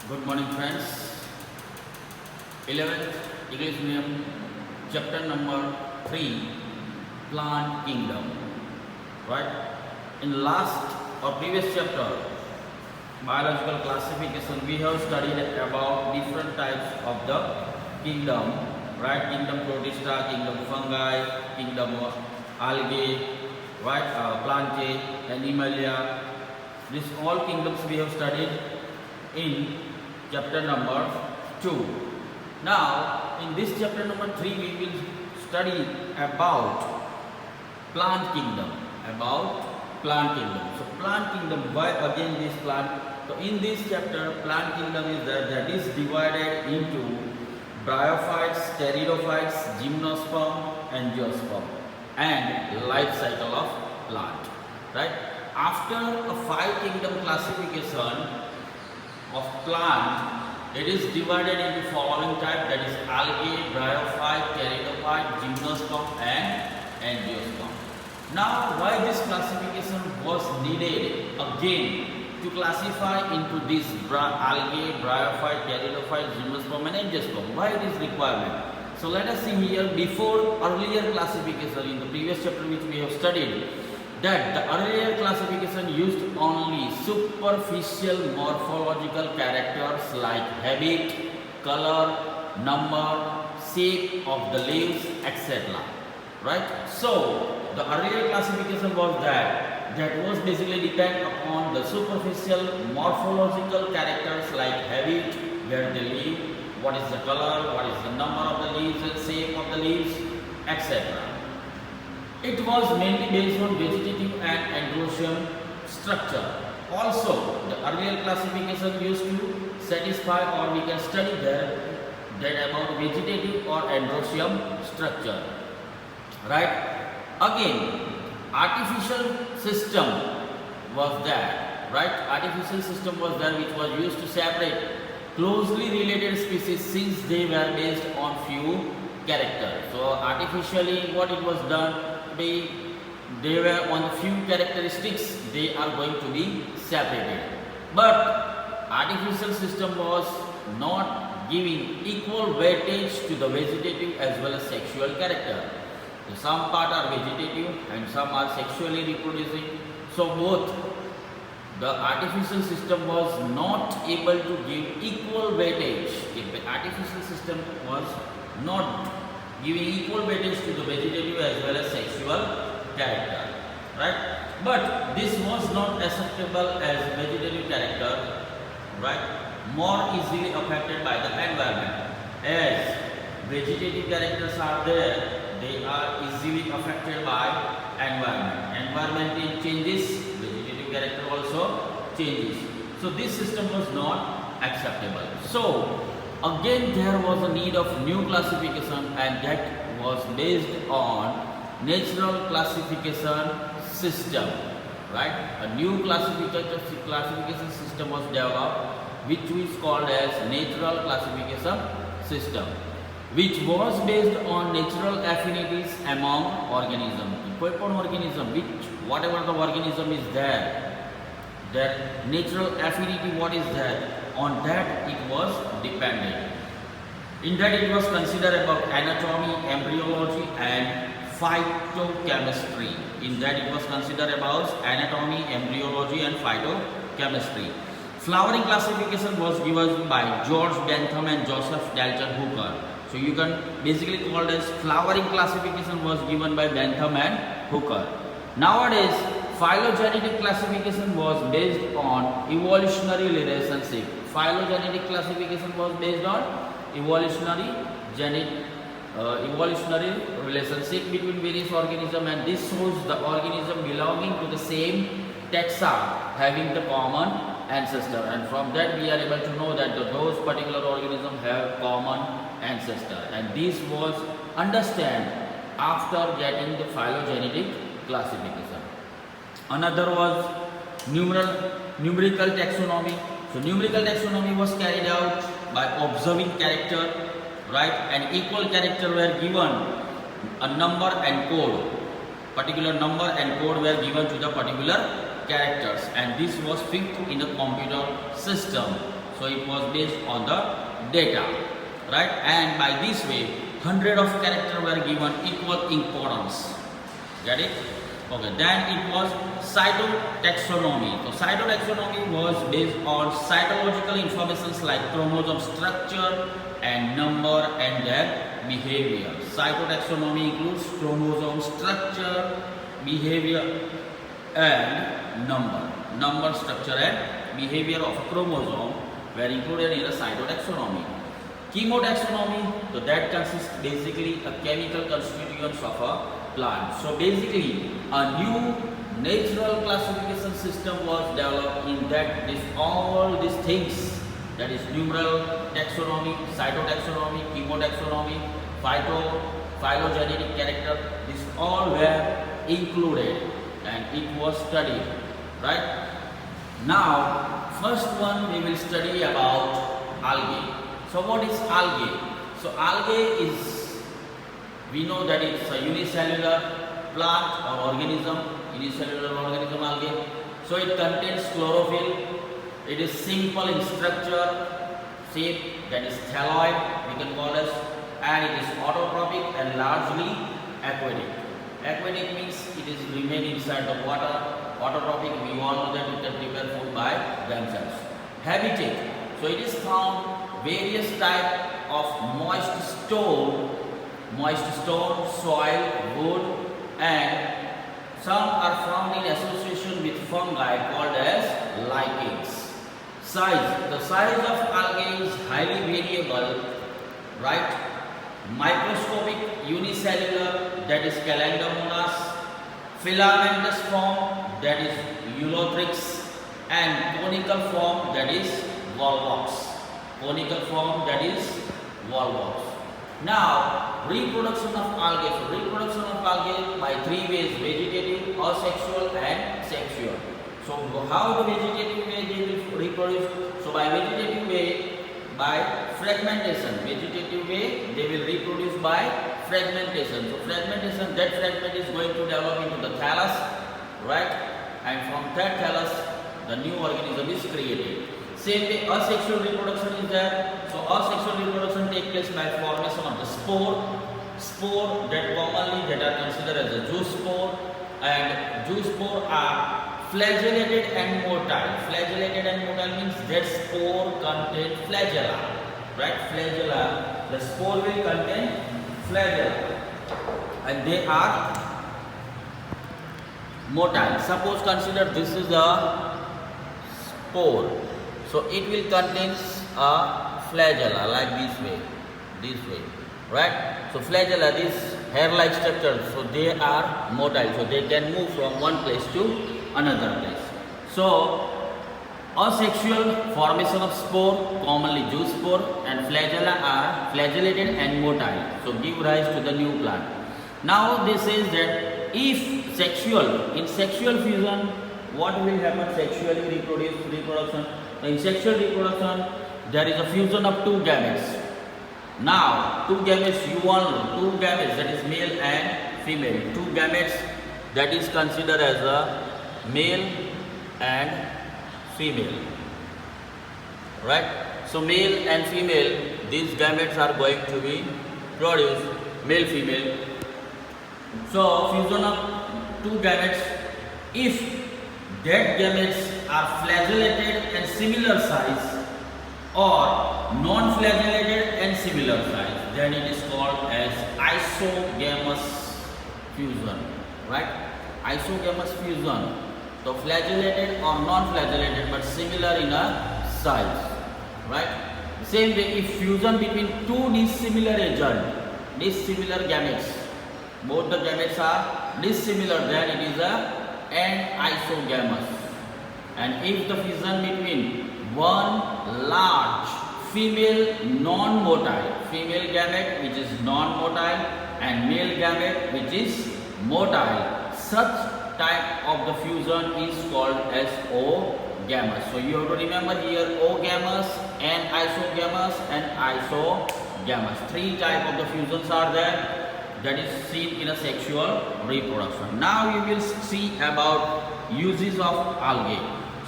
Good morning, friends. 11th English Medium, chapter number 3, Plant Kingdom. Right? In last or previous chapter, biological classification, we have studied about different types of the kingdom. Right? Kingdom Protista, kingdom fungi, kingdom algae, right? Plantae, Animalia. These all kingdoms we have studied in chapter number 2. Now, in this chapter number 3, we will study about plant kingdom. So, plant kingdom, why again this plant? So, in this chapter, plant kingdom is that is divided into bryophytes, pteridophytes, gymnosperm, angiosperm, and life cycle of plant. Right? After a 5 kingdom classification of plant, it is divided into following type, that is algae, bryophyte, pteridophyte, gymnosperm, and angiosperm. Now, why this classification was needed again to classify into this algae, bryophyte, pteridophyte, gymnosperm, and angiosperm? Why it is requirement? So let us see here. Before earlier classification in the previous chapter which we have studied, that the earlier classification used only superficial morphological characters like habit, color, number, shape of the leaves, etc. Right? So the earlier classification was that was basically depend upon the superficial morphological characters like habit, where they live, what is the color, what is the number of the leaves and shape of the leaves, etc. It was mainly based on vegetative and androecium structure. Also, the earlier classification used to satisfy, or we can study that about vegetative or androecium structure. Right? Again, artificial system was there. Right? Artificial system was there which was used to separate closely related species since they were based on few characters. So, artificially what it was done, they were on few characteristics, they are going to be separated. But artificial system was not giving equal weightage to the vegetative as well as sexual character. So some part are vegetative and some are sexually reproducing. So both the artificial system was not able to give equal weightage. If the artificial system was not giving equal weightage to the vegetative as well as sexual character, right? But this was not acceptable as vegetative character, right? More easily affected by the environment. As vegetative characters are there, they are easily affected by environment. Environment changes, vegetative character also changes. So this system was not acceptable. So again, there was a need of new classification, and that was based on natural classification system. Right? A new classification system was developed, which is called as natural classification system, which was based on natural affinities among organisms. Whatever the organism is there, their natural affinity, what is there? On that it was dependent. In that it was considered about anatomy, embryology, and phytochemistry. In that it was considered about anatomy, embryology, and phytochemistry. Flowering classification was given by George Bentham and Joseph Dalton Hooker. So you can basically call it as flowering classification was given by Bentham and Hooker. Nowadays, phylogenetic classification was based on evolutionary relationship. Phylogenetic classification was based on evolutionary relationship between various organisms, and this shows the organism belonging to the same taxa having the common ancestor, and from that we are able to know that those particular organisms have common ancestor, and this was understood after getting the phylogenetic classification. Another was numerical taxonomy. So numerical taxonomy was carried out by observing character, right? And equal character were given a number and code. Particular number and code were given to the particular characters, and this was fixed in the computer system. So it was based on the data, right? And by this way, 100 of characters were given equal importance. Get it? Okay, then it was cytotaxonomy. So cytotaxonomy was based on cytological informations like chromosome structure and number and their behavior. Cytotaxonomy includes chromosome structure, behavior and number. Number, structure and behavior of a chromosome were included in the cytotaxonomy. Chemotaxonomy, so that consists basically a chemical constituents of a plant. So basically a new natural classification system was developed in that all these things, that is numeral taxonomy, cytotaxonomy, chemotaxonomy, phylogenetic character, these all were included and it was studied, right? Now first one we will study about algae. So what is algae? So algae is, we know that it's a unicellular plant or organism, unicellular organism algae. So it contains chlorophyll, it is simple in structure, shape, that is thalloid we can call it, and it is autotrophic and largely aquatic. Aquatic means it is remain inside the water. Autotrophic, we all know that it can prepare food by themselves. Habitat, so it is found various type of moist stone, soil, wood, and some are found in association with fungi called as lichens. Size, the size of algae is highly variable, right? Microscopic, unicellular, that is Calandomonas, filamentous form, that is Ulothrix, and conical form, that is Volvox. Conical form, that is Volvox. Now, reproduction of algae. So, reproduction of algae by three ways: vegetative, asexual, and sexual. So, how the vegetative way they will reproduce? So, by vegetative way, by fragmentation. Vegetative way, they will reproduce by fragmentation. So, fragmentation, that fragment is going to develop into the thallus, right? And from that thallus, the new organism is created. Same way, asexual reproduction is there. So, asexual reproduction takes place by formation of the spore that commonly that are considered as a zoospore, and zoospore are flagellated and motile. Flagellated and motile means that spore contain flagella, right? Flagella. The spore will contain flagella, and they are motile. Suppose consider this is a spore. So it will contain a flagella like this way, right? So flagella, this hair-like structure, so they are motile, so they can move from one place to another place. So asexual formation of spore, commonly zoospore, and flagella are flagellated and motile, so give rise to the new plant. Now this says that if in sexual fusion, what will happen? Sexually reproduction. In sexual reproduction, there is a fusion of two gametes. Now, two gametes, you all know, two gametes, that is male and female. Two gametes, that is considered as a male and female, right? So, male and female, these gametes are going to be produced, male, female. So, fusion of two gametes, if that gametes are flagellated and similar size or non-flagellated and similar size, then it is called as isogamous fusion, right? Isogamous fusion. So flagellated or non-flagellated but similar in a size, right? Same way, if fusion between two dissimilar agents, dissimilar gametes, both the gametes are dissimilar, then it is a anisogamous. And if the fusion between one large female non-motile, female gamete which is non-motile, and male gamete which is motile, such type of the fusion is called as O-gamous. So you have to remember here O-gamous, anisogamous and isogamous. Three type of the fusions are there, that is seen in a sexual reproduction. Now you will see about uses of algae.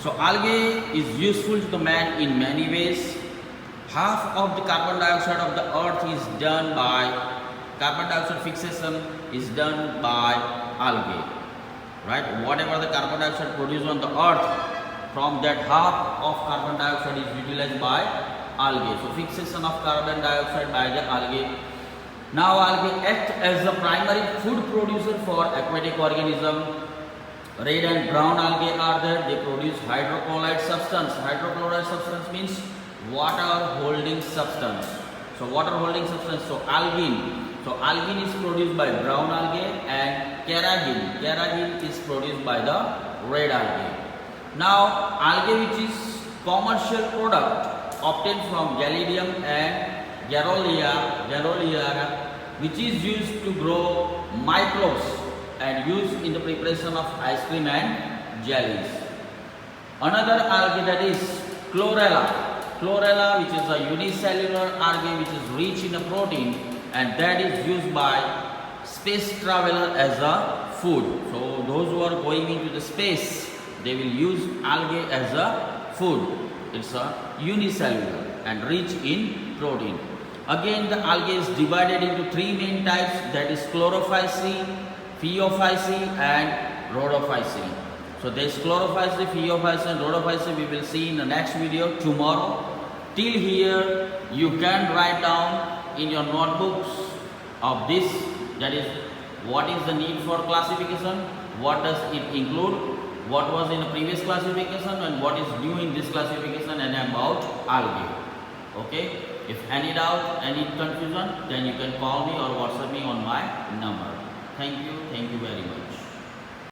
So algae is useful to the man in many ways. Half of the carbon dioxide of the earth is done by carbon dioxide fixation is done by algae, right? Whatever the carbon dioxide produced on the earth, from that half of carbon dioxide is utilized by algae. So fixation of carbon dioxide by the algae. Now algae act as the primary food producer for aquatic organism. Red and brown algae are there. They produce hydrochloride substance. Hydrochloride substance means water holding substance. So water holding substance. So algin. So algin is produced by brown algae, and carrageen. Carrageen is produced by the red algae. Now algae, which is commercial product obtained from Galidium and Garoliera, which is used to grow microbes and used in the preparation of ice cream and jellies. Another algae, that is chlorella. Chlorella, which is a unicellular algae which is rich in a protein, and that is used by space traveler as a food. So those who are going into the space, they will use algae as a food. It's a unicellular and rich in protein. Again, the algae is divided into three main types, that is chlorophyceae, Phaeophyceae and Rhodophyceae. So there is chlorophyceae, Phaeophyceae and Rhodophyceae we will see in the next video tomorrow. Till here you can write down in your notebooks of this, that is what is the need for classification, what does it include, what was in the previous classification and what is new in this classification, and about algae. Okay, if any doubt, any confusion, then you can call me or WhatsApp me on my number. Thank you very much.